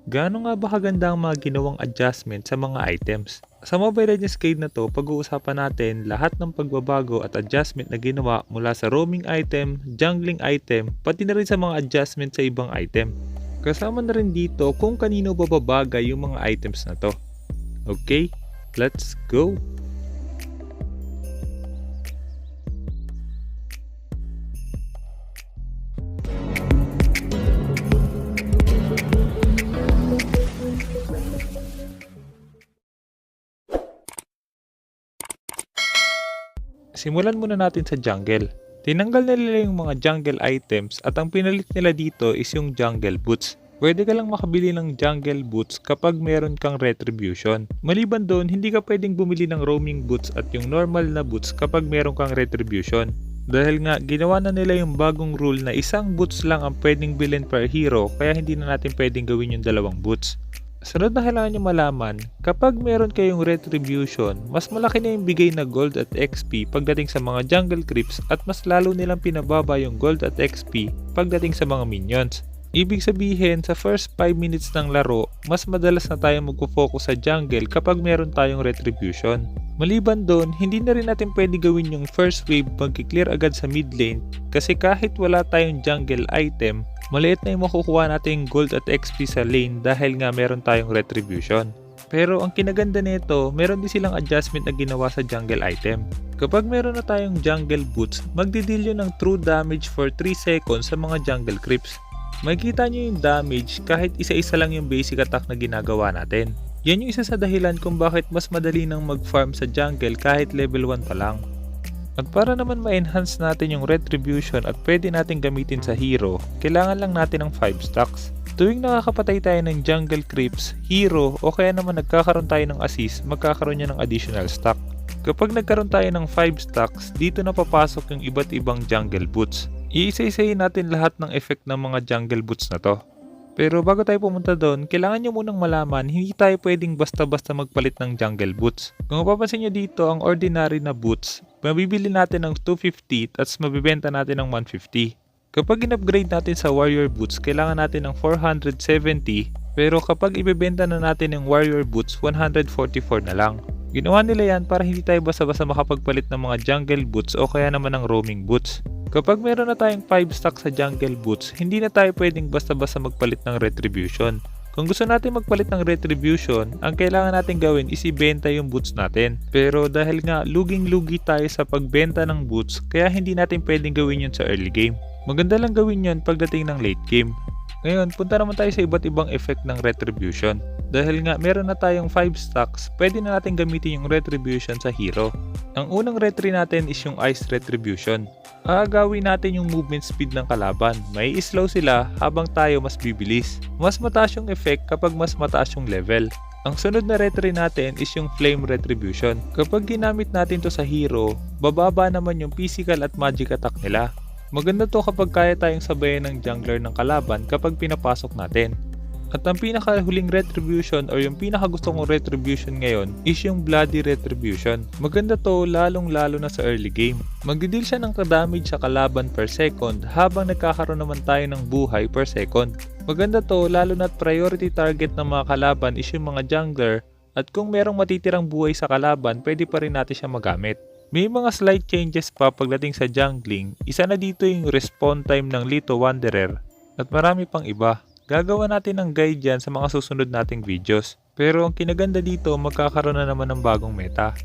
Gaano nga ba kaganda ang mga ginawang adjustment sa mga items? Sa Mobile Legends Guide na to, pag-uusapan natin lahat ng pagbabago at adjustment na ginawa mula sa roaming item, jungling item, pati na rin sa mga adjustment sa ibang item. Kasama na rin dito kung kanino bababagay yung mga items na to. Okay, let's go! Simulan muna natin sa jungle. Tinanggal nila yung mga jungle items at ang pinalit nila dito is yung jungle boots. Pwede ka lang makabili ng jungle boots kapag meron kang retribution. Maliban doon, hindi ka pwedeng bumili ng roaming boots at yung normal na boots kapag meron kang retribution. Dahil nga, ginawa na nila yung bagong rule na isang boots lang ang pwedeng bilhin per hero kaya hindi na natin pwedeng gawin yung dalawang boots. Sunod na kailangan nyo malaman, kapag meron kayong retribution, mas malaki na yung bigay na gold at XP pagdating sa mga jungle creeps at mas lalo nilang pinababa yung gold at XP pagdating sa mga minions. Ibig sabihin, sa first 5 minutes ng laro, mas madalas na tayong magpo-focus sa jungle kapag meron tayong retribution. Maliban doon, hindi na rin natin pwede gawin yung first wave pag-clear agad sa mid lane kasi kahit wala tayong jungle item, maliit na yung makukuha natin gold at XP sa lane dahil nga meron tayong retribution. Pero ang kinaganda nito, meron din silang adjustment na ginawa sa jungle item. Kapag meron na tayong jungle boots, magdi-deal yun ng true damage for 3 seconds sa mga jungle creeps. Makikita nyo yung damage kahit isa-isa lang yung basic attack na ginagawa natin. Yan yung isa sa dahilan kung bakit mas madali nang mag-farm sa jungle kahit level 1 pa lang. At para naman ma-enhance natin yung retribution at pwede natin gamitin sa hero, kailangan lang natin ng 5 stacks. Tuwing nakakapatay tayo ng jungle creeps, hero o kaya naman nagkakaroon tayo ng assist, magkakaroon niya ng additional stack. Kapag nagkaroon tayo ng 5 stacks, dito na papasok yung iba't ibang jungle boots. Iisa-isahin natin lahat ng effect ng mga jungle boots na to. Pero bago tayo pumunta doon, kailangan nyo munang malaman hindi tayo pwedeng basta-basta magpalit ng jungle boots. Kung mapapansin nyo dito, ang ordinary na boots, mabibili natin ng 250 at mabibenta natin ng 150. Kapag in-upgrade natin sa warrior boots, kailangan natin ng 470, pero kapag ibebenta na natin ng warrior boots, 144 na lang. Ginawa nila yan para hindi tayo basta-basta makapagpalit ng mga jungle boots o kaya naman ng roaming boots. Kapag meron na tayong 5 stacks sa jungle boots, hindi na tayo pwedeng basta-basta magpalit ng retribution. Kung gusto natin magpalit ng retribution, ang kailangan natin gawin is ibenta yung boots natin. Pero dahil nga luging-lugi tayo sa pagbenta ng boots, kaya hindi natin pwedeng gawin yun sa early game. Maganda lang gawin yun pagdating ng late game. Ngayon, punta naman tayo sa iba't ibang effect ng retribution. Dahil nga meron na tayong 5 stacks, pwede na natin gamitin yung retribution sa hero. Ang unang retry natin is yung ice retribution. Aagawin natin yung movement speed ng kalaban. May slow sila habang tayo mas bibilis. Mas mataas yung effect kapag mas mataas yung level. Ang sunod na retry natin is yung flame retribution. Kapag ginamit natin to sa hero, bababa naman yung physical at magic attack nila. Maganda to kapag kaya tayong sabayan ng jungler ng kalaban kapag pinapasok natin. At ang pinakahuling retribution or yung pinakagusto kong retribution ngayon is yung bloody retribution. Maganda to lalong lalo na sa early game. Magdideal siya ng kadamage sa kalaban per second habang nagkakaroon naman tayo ng buhay per second. Maganda to lalo na't priority target ng mga kalaban is yung mga jungler at kung merong matitirang buhay sa kalaban pwede pa rin natin siya magamit. May mga slight changes pa pagdating sa jungling, isa na dito yung respawn time ng Litho Wanderer at marami pang iba. Gagawa natin ng guide dyan sa mga susunod nating videos. Pero ang kinaganda dito, magkakaroon na naman ng bagong meta.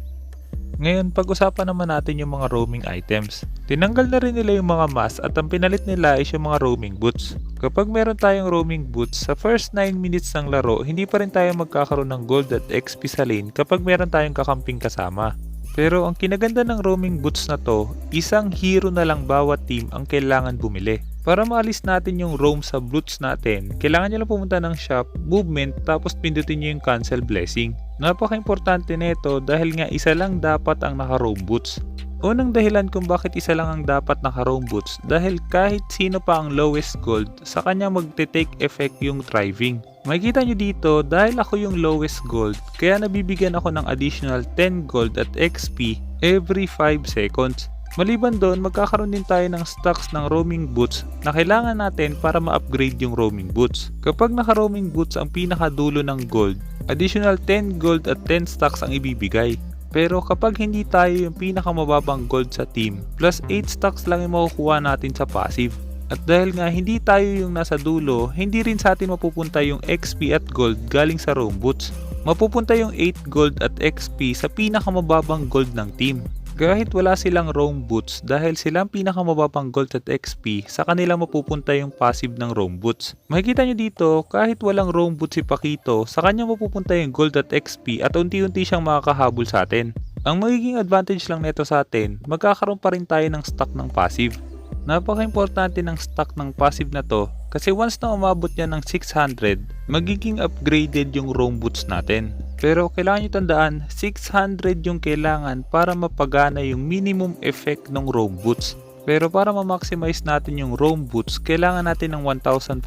Ngayon, pag-usapan naman natin yung mga roaming items. Tinanggal na rin nila yung mga mask at ang pinalit nila is yung mga roaming boots. Kapag meron tayong roaming boots, sa first 9 minutes ng laro, hindi pa rin tayo magkakaroon ng gold at XP sa lane kapag meron tayong kakamping kasama. Pero ang kinaganda ng roaming boots na to, isang hero na lang bawat team ang kailangan bumili. Para maalis natin yung roam sa boots natin, kailangan nyo lang pumunta ng shop, movement, tapos pindutin nyo yung cancel blessing. Napaka-importante nito dahil nga isa lang dapat ang naka-roam boots. Unang dahilan kung bakit isa lang ang dapat naka-roam boots dahil kahit sino pa ang lowest gold, sa kanya magte-take effect yung thriving. Makikita nyo dito dahil ako yung lowest gold, kaya nabibigyan ako ng additional 10 gold at XP every 5 seconds. Maliban doon, magkakaroon din tayo ng stocks ng roaming boots na kailangan natin para ma-upgrade yung roaming boots. Kapag naka-roaming boots ang pinakadulo ng gold, additional 10 gold at 10 stocks ang ibibigay. Pero kapag hindi tayo yung pinakamababang gold sa team, plus 8 stocks lang yung makukuha natin sa passive. At dahil nga hindi tayo yung nasa dulo, hindi rin sa atin mapupunta yung XP at gold galing sa roam boots. Mapupunta yung 8 gold at XP sa pinakamababang gold ng team. Kahit wala silang roam boots dahil silang pinakamababang gold at XP, sa kanila mapupunta yung passive ng roam boots. Makikita nyo dito, kahit walang roam boots si Pakito, sa kanya mapupunta yung gold at XP at unti-unti siyang makakahabol sa atin. Ang magiging advantage lang nito sa atin, magkakaroon pa rin tayo ng stock ng passive. Napaka-importante ng stock ng passive na to kasi once na umabot niya ng 600, magiging upgraded yung roam boots natin. Pero kailangan nyo tandaan, 600 yung kailangan para mapagana yung minimum effect ng roam boots. Pero para ma-maximize natin yung roam boots, kailangan natin ng 1,500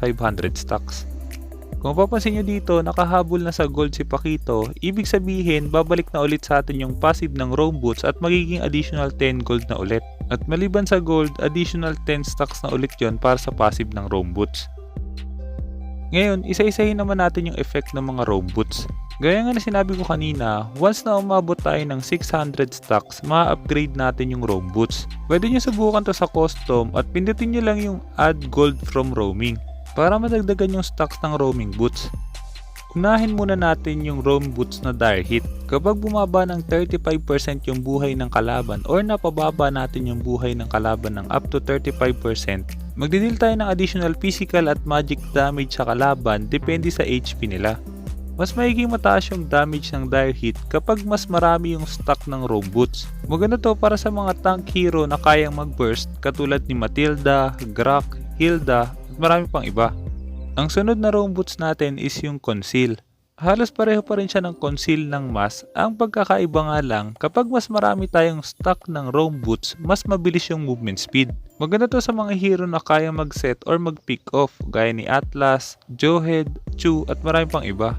stocks. Kung papansin nyo dito, nakahabol na sa gold si Pakito, ibig sabihin babalik na ulit sa atin yung passive ng roam boots at magiging additional 10 gold na ulit. At maliban sa gold, additional 10 stocks na ulit yon para sa passive ng roam boots. Ngayon, isa-isahin naman natin yung effect ng mga roam boots. Gaya nga na sinabi ko kanina, once na umabot tayo ng 600 stocks, ma-upgrade natin yung roam boots. Pwede nyo subukan to sa custom at pindutin nyo lang yung add gold from roaming para madagdagan yung stocks ng roaming boots. Unahin muna natin yung roam boots na dire hit. Kapag bumaba ng 35% yung buhay ng kalaban or napababa natin yung buhay ng kalaban ng up to 35%, magdidil tayo ng additional physical at magic damage sa kalaban depende sa HP nila. Mas magiging mataas yung damage ng dire hit kapag mas marami yung stock ng roam boots. Maganda to para sa mga tank hero na kayang mag-burst katulad ni Matilda, Grak, Hilda at marami pang iba. Ang sunod na roam boots natin is yung Conceal. Halos pareho pa rin siya ng Conceal ng Mass. Ang pagkakaiba nga lang, kapag mas marami tayong stock ng roam boots, mas mabilis yung movement speed. Maganda to sa mga hero na kaya mag-set or mag-pick off gaya ni Atlas, Johead, Chu at marami pang iba.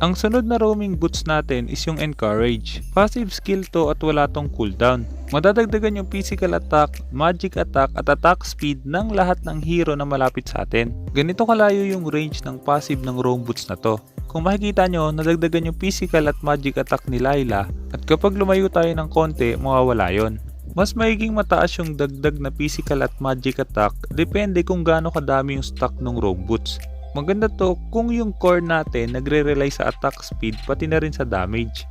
Ang sunod na roaming boots natin is yung Encourage. Passive skill to at wala tong cooldown. Madadagdagan yung physical attack, magic attack at attack speed ng lahat ng hero na malapit sa atin. Ganito kalayo yung range ng passive ng roam boots na to. Kung makikita nyo, nadagdagan yung physical at magic attack ni Layla at kapag lumayo tayo ng konti, mawawala yon. Mas magiging mataas yung dagdag na physical at magic attack depende kung gaano kadami yung stock ng roam boots. Maganda to kung yung core natin nagre-rely sa attack speed pati na rin sa damage.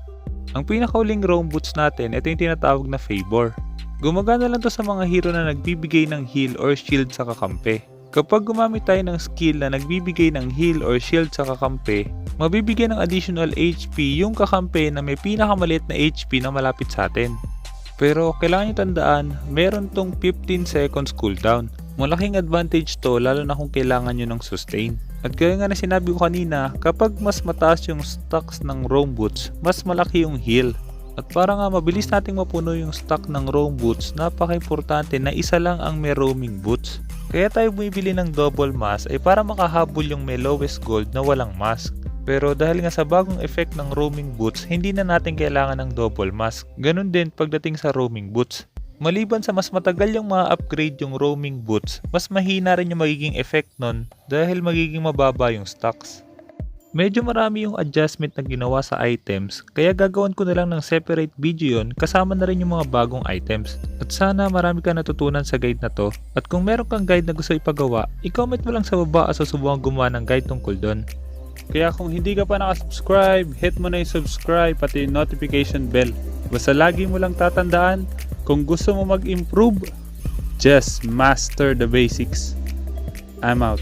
Ang pinakauling roam boots natin, ito yung tinatawag na Favor. Gumagana lang to sa mga hero na nagbibigay ng heal or shield sa kakampi. Kapag gumamit tayo ng skill na nagbibigay ng heal or shield sa kakampi, mabibigyan ng additional HP yung kakampi na may pinakamaliit na HP na malapit sa atin. Pero kailangan nyo tandaan, meron tong 15 seconds cooldown. Malaking advantage to lalo na kung kailangan nyo ng sustain. At gaya nga na sinabi ko kanina, kapag mas mataas yung stocks ng roam boots, mas malaki yung heal. At para nga mabilis nating mapuno yung stock ng roam boots, napaka-importante na isa lang ang may roaming boots. Kaya tayo bumibili ng double mask ay para makahabol yung may lowest gold na walang mask. Pero dahil nga sa bagong effect ng roaming boots, hindi na natin kailangan ng double mask. Ganun din pagdating sa roaming boots. Maliban sa mas matagal yung ma-upgrade yung roaming boots, mas mahina rin yung magiging effect nun dahil magiging mababa yung stocks. Medyo marami yung adjustment na ginawa sa items, kaya gagawin ko na lang ng separate video yon kasama na rin yung mga bagong items. At sana marami ka natutunan sa guide na to, at kung meron kang guide na gusto ipagawa, i-comment mo lang sa baba at susubukan gumawa ng guide tungkol doon. Kaya kung hindi ka pa nakasubscribe, hit mo na yung subscribe pati yung notification bell. Basta lagi mo lang tatandaan, kung gusto mo mag-improve, just master the basics. I'm out.